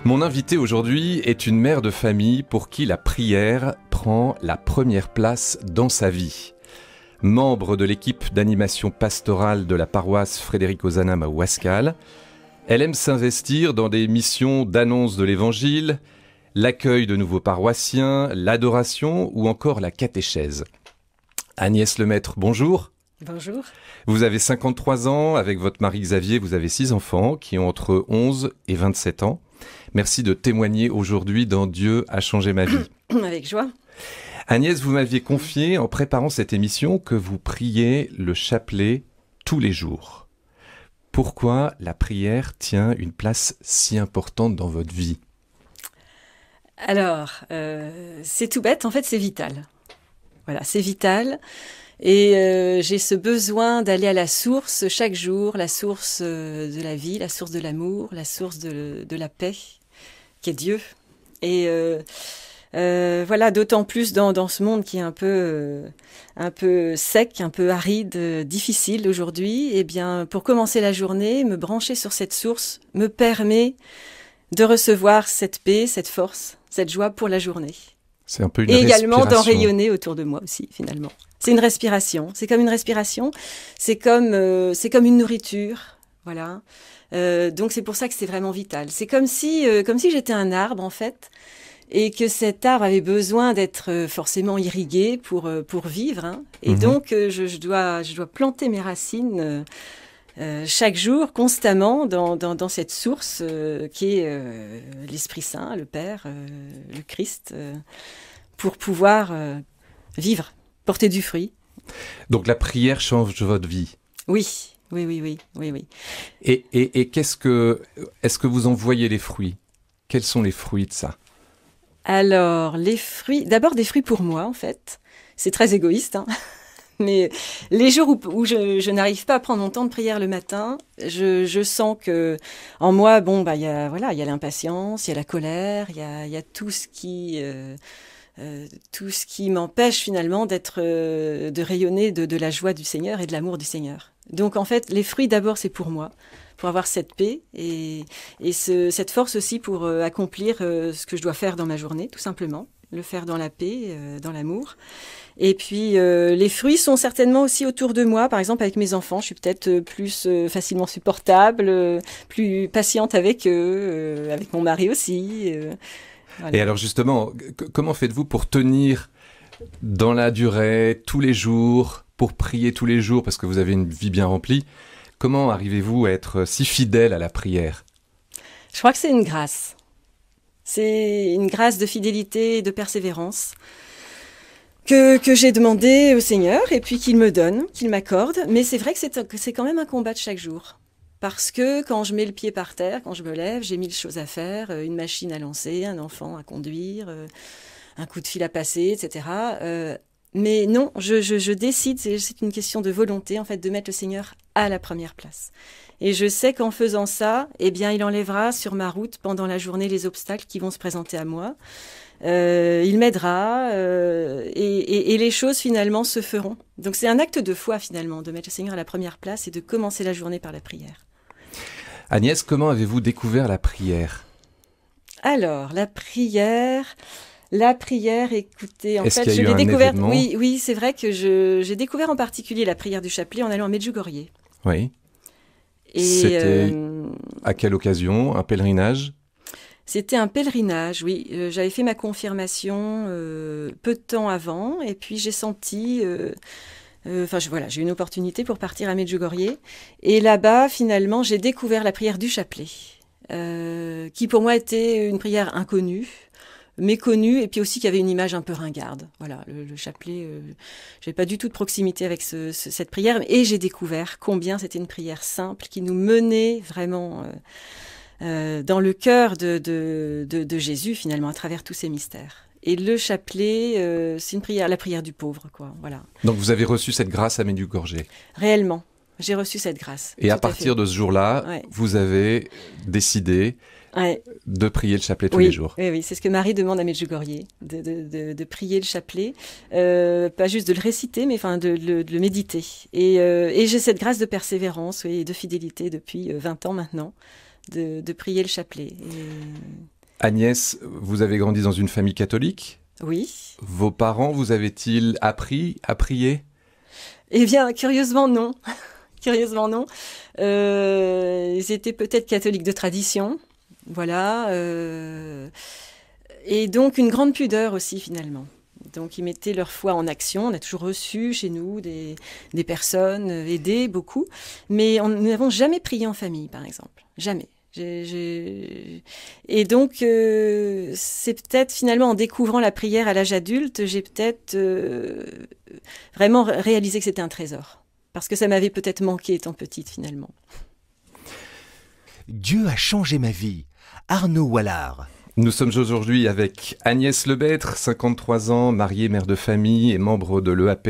Mon invitée aujourd'hui est une mère de famille pour qui la prière prend la première place dans sa vie. Membre de l'équipe d'animation pastorale de la paroisse Frédéric Ozanam à Ouascal, elle aime s'investir dans des missions d'annonce de l'Évangile, l'accueil de nouveaux paroissiens, l'adoration ou encore la catéchèse. Agnès Lemaître, bonjour. Bonjour. Vous avez 53 ans, avec votre mari Xavier, vous avez 6 enfants qui ont entre 11 et 27 ans. Merci de témoigner aujourd'hui dans Dieu a changé ma vie. Avec joie. Agnès, vous m'aviez confié en préparant cette émission que vous priez le chapelet tous les jours. Pourquoi la prière tient une place si importante dans votre vie ? Alors, c'est tout bête, en fait c'est vital. Voilà, c'est vital. Et j'ai ce besoin d'aller à la source chaque jour, la source de la vie, la source de l'amour, la source de la paix, qui est Dieu. Et voilà, d'autant plus dans ce monde qui est un peu sec, un peu aride, difficile aujourd'hui. Eh bien, pour commencer la journée, me brancher sur cette source me permet de recevoir cette paix, cette force, cette joie pour la journée. C'est un peu une Et également respiration. d'en rayonner autour de moi aussi, finalement. C'est une respiration. C'est comme une respiration. C'est comme une nourriture. Voilà. Donc c'est pour ça que c'est vraiment vital. C'est comme si j'étais un arbre en fait, et que cet arbre avait besoin d'être forcément irrigué pour vivre. Hein. Et donc je dois planter mes racines chaque jour, constamment, dans cette source qui est l'Esprit Saint, le Père, le Christ, pour pouvoir vivre, porter du fruit. Donc la prière change votre vie. Oui. Et est-ce que vous en voyez les fruits ? Quels sont les fruits de ça ? Alors, les fruits, d'abord des fruits pour moi, en fait. C'est très égoïste, hein. Mais les jours où je n'arrive pas à prendre mon temps de prière le matin, je sens que en moi, il y a l'impatience, il y a la colère, il y a tout ce qui m'empêche finalement de rayonner de la joie du Seigneur et de l'amour du Seigneur. Donc en fait, les fruits d'abord c'est pour moi, pour avoir cette paix et cette force aussi pour accomplir ce que je dois faire dans ma journée, tout simplement. Le faire dans la paix, dans l'amour. Et puis, les fruits sont certainement aussi autour de moi. Par exemple, avec mes enfants, je suis peut-être plus facilement supportable, plus patiente avec eux, avec mon mari aussi. Voilà. Et alors justement, comment faites-vous pour tenir dans la durée, tous les jours, pour prier tous les jours, parce que vous avez une vie bien remplie ? Comment arrivez-vous à être si fidèle à la prière ? Je crois que c'est une grâce. C'est une grâce de fidélité et de persévérance que j'ai demandé au Seigneur et puis qu'il me donne, qu'il m'accorde. Mais c'est vrai que c'est quand même un combat de chaque jour. Parce que quand je mets le pied par terre, quand je me lève, j'ai 1000 choses à faire, une machine à lancer, un enfant à conduire, un coup de fil à passer, etc. Mais non, je décide, c'est une question de volonté, en fait, de mettre le Seigneur à la première place. Et je sais qu'en faisant ça, eh bien, il enlèvera sur ma route pendant la journée les obstacles qui vont se présenter à moi. Il m'aidera et les choses finalement se feront. Donc c'est un acte de foi finalement, de mettre le Seigneur à la première place et de commencer la journée par la prière. Agnès, comment avez-vous découvert la prière ? Alors, la prière, écoutez, en Est-ce fait, qu'il y a je eu l'ai un découverte. événement ? Oui, c'est vrai que j'ai découvert en particulier la prière du chapelet en allant à Medjugorje. Oui. Et C'était à quelle occasion ? Un pèlerinage ? C'était un pèlerinage, oui. J'avais fait ma confirmation peu de temps avant, et puis j'ai senti... j'ai eu une opportunité pour partir à Medjugorje. Et là-bas, finalement, j'ai découvert la prière du chapelet, qui pour moi était une prière inconnue, méconnue, et puis aussi qui avait une image un peu ringarde. Voilà, le chapelet, j'avais pas du tout de proximité avec cette prière, et j'ai découvert combien c'était une prière simple, qui nous menait vraiment dans le cœur de Jésus, finalement, à travers tous ces mystères. Et le chapelet, c'est une prière, la prière du pauvre, quoi. Voilà. Donc vous avez reçu cette grâce à Medjugorje. Réellement, j'ai reçu cette grâce. Et à partir de ce jour-là, ouais. Vous avez décidé de prier le chapelet tous les jours. Oui, c'est ce que Marie demande à Medjugorje, de prier le chapelet, pas juste de le réciter, mais enfin de le méditer. Et j'ai cette grâce de persévérance et de fidélité depuis 20 ans maintenant, de prier le chapelet. Agnès, vous avez grandi dans une famille catholique. Oui. Vos parents vous avaient-ils appris à prier? Eh bien, curieusement, non. Curieusement, non. Ils étaient peut-être catholiques de tradition. Voilà. Et donc, une grande pudeur aussi, finalement. Donc, ils mettaient leur foi en action. On a toujours reçu chez nous des personnes, aidé beaucoup. Mais nous n'avons jamais prié en famille, par exemple. Jamais. Et donc, c'est peut-être finalement en découvrant la prière à l'âge adulte, j'ai peut-être vraiment réalisé que c'était un trésor. Parce que ça m'avait peut-être manqué étant petite finalement. Dieu a changé ma vie. Arnaud Wallard. Nous sommes aujourd'hui avec Agnès Lebêtre, 53 ans, mariée, mère de famille et membre de l'EAP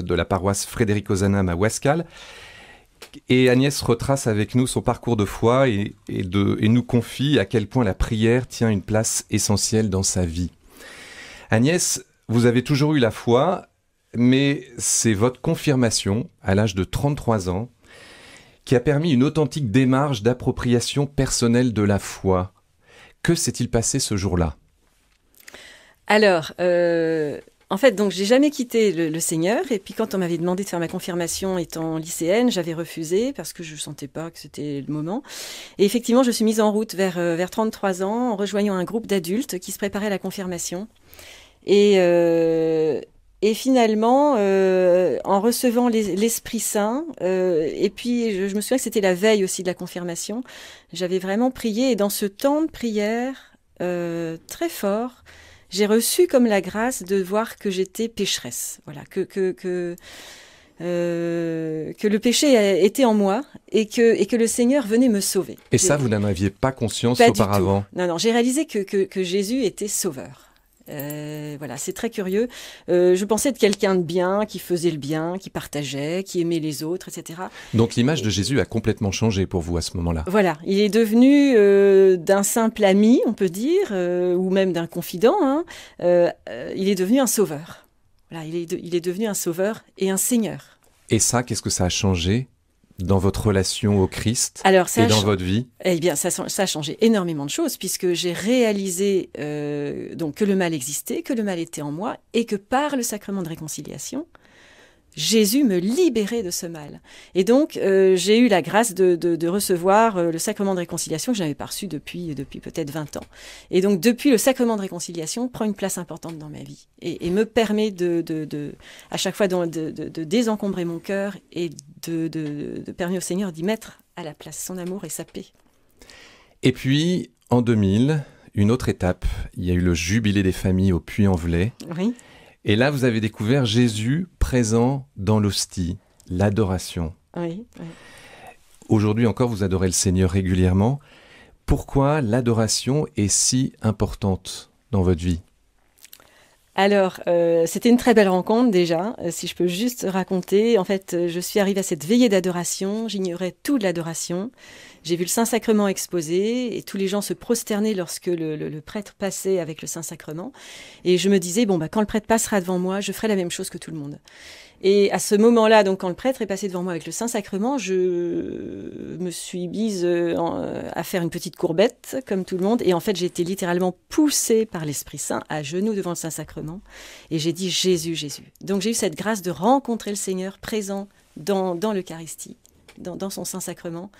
de la paroisse Frédéric Ozanam à Ouascal. Et Agnès retrace avec nous son parcours de foi et nous confie à quel point la prière tient une place essentielle dans sa vie. Agnès, vous avez toujours eu la foi, mais c'est votre confirmation à l'âge de 33 ans qui a permis une authentique démarche d'appropriation personnelle de la foi. Que s'est-il passé ce jour-là? Alors, en fait, donc, j'ai jamais quitté le Seigneur. Et puis, quand on m'avait demandé de faire ma confirmation étant lycéenne, j'avais refusé parce que je sentais pas que c'était le moment. Et effectivement, je suis mise en route vers 33 ans en rejoignant un groupe d'adultes qui se préparait à la confirmation. Et finalement, en recevant l'Esprit Saint, et puis je me souviens que c'était la veille aussi de la confirmation, j'avais vraiment prié. Et dans ce temps de prière très fort, j'ai reçu comme la grâce de voir que j'étais pécheresse, voilà, que le péché était en moi et que le Seigneur venait me sauver. Et ça, vous n'en aviez pas conscience pas auparavant? Du tout. Non, j'ai réalisé que Jésus était sauveur. Voilà, c'est très curieux. Je pensais être quelqu'un de bien, qui faisait le bien, qui partageait, qui aimait les autres, etc. Donc l'image de Jésus a complètement changé pour vous à ce moment-là? Voilà, il est devenu d'un simple ami, on peut dire, ou même d'un confident. Il est devenu un sauveur. Voilà, il est devenu un sauveur et un seigneur. Et ça, qu'est-ce que ça a changé dans votre relation au Christ et dans votre vie? Eh bien, ça a changé énormément de choses puisque j'ai réalisé donc que le mal existait, que le mal était en moi et que par le sacrement de réconciliation, Jésus me libérait de ce mal. Et donc, j'ai eu la grâce de recevoir le sacrement de réconciliation que je n'avais pas reçu depuis peut-être 20 ans. Et donc, depuis, le sacrement de réconciliation prend une place importante dans ma vie et me permet à chaque fois de désencombrer mon cœur et de permettre au Seigneur d'y mettre à la place son amour et sa paix. Et puis, en 2000, une autre étape, il y a eu le jubilé des familles au Puy-en-Velay. Oui. Et là, vous avez découvert Jésus présent dans l'hostie, l'adoration. Oui, oui. Aujourd'hui encore, vous adorez le Seigneur régulièrement. Pourquoi l'adoration est si importante dans votre vie? Alors, c'était une très belle rencontre déjà, si je peux juste raconter. En fait, je suis arrivée à cette veillée d'adoration, j'ignorais tout de l'adoration. J'ai vu le Saint-Sacrement exposé et tous les gens se prosterner lorsque le prêtre passait avec le Saint-Sacrement. Et je me disais, quand le prêtre passera devant moi, je ferai la même chose que tout le monde. Et à ce moment-là, donc quand le prêtre est passé devant moi avec le Saint-Sacrement, je me suis mise à faire une petite courbette, comme tout le monde. Et en fait, j'ai été littéralement poussée par l'Esprit Saint à genoux devant le Saint-Sacrement. Et j'ai dit Jésus, Jésus. Donc j'ai eu cette grâce de rencontrer le Seigneur présent dans l'Eucharistie, dans son Saint-Sacrement.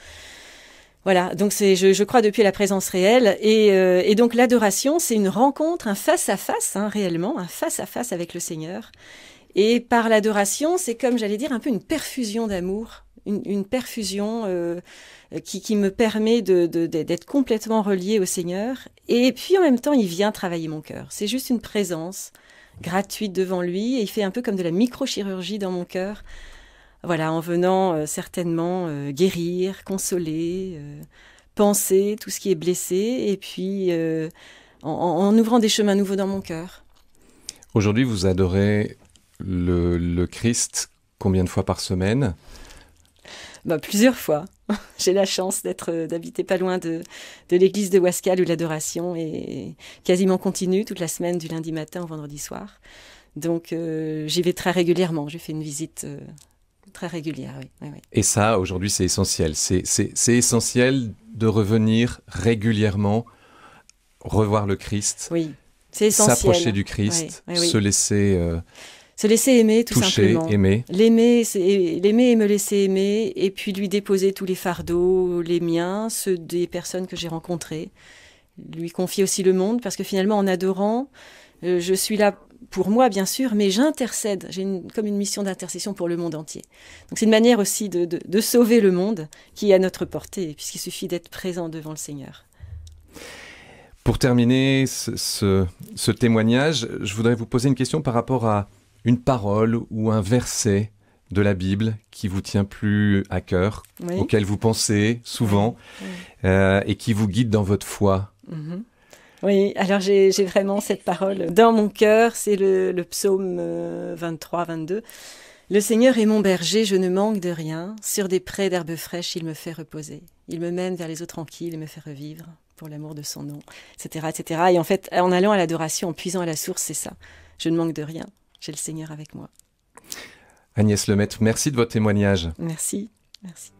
Voilà, donc je crois depuis la présence réelle. Et donc l'adoration, c'est une rencontre, un face-à-face, réellement, un face-à-face avec le Seigneur. Et par l'adoration, c'est comme, j'allais dire, un peu une perfusion d'amour, une perfusion qui me permet d'être complètement reliée au Seigneur. Et puis en même temps, il vient travailler mon cœur. C'est juste une présence gratuite devant lui et il fait un peu comme de la microchirurgie dans mon cœur. Voilà, en venant certainement guérir, consoler, penser tout ce qui est blessé et puis en ouvrant des chemins nouveaux dans mon cœur. Aujourd'hui, vous adorez le Christ combien de fois par semaine? Plusieurs fois. J'ai la chance d'habiter pas loin de l'église de Ouascal où l'adoration est quasiment continue toute la semaine du lundi matin au vendredi soir. Donc j'y vais très régulièrement. J'ai fait une visite très régulière, oui. Oui. Et ça, aujourd'hui, c'est essentiel. C'est essentiel de revenir régulièrement revoir le Christ, Oui, c'est essentiel. s'approcher du Christ, Oui, oui, oui. se laisser Se laisser aimer, tout toucher, simplement. aimer. L'aimer et me laisser aimer, et puis lui déposer tous les fardeaux, les miens, ceux des personnes que j'ai rencontrées. Lui confier aussi le monde, parce que finalement, en adorant, je suis là pour moi, bien sûr, mais j'intercède. J'ai comme une mission d'intercession pour le monde entier. Donc c'est une manière aussi de sauver le monde qui est à notre portée, puisqu'il suffit d'être présent devant le Seigneur. Pour terminer ce témoignage, je voudrais vous poser une question par rapport à une parole ou un verset de la Bible qui vous tient plus à cœur, Oui. auquel vous pensez souvent, et qui vous guide dans votre foi. Mhm. Oui, alors j'ai vraiment cette parole dans mon cœur, c'est le psaume 23-22. Le Seigneur est mon berger, je ne manque de rien. Sur des prés d'herbes fraîches, il me fait reposer. Il me mène vers les eaux tranquilles et me fait revivre pour l'amour de son nom, etc., etc. Et en fait, en allant à l'adoration, en puisant à la source, c'est ça. Je ne manque de rien. J'ai le Seigneur avec moi. Agnès Lemaitre, merci de votre témoignage. Merci. Merci.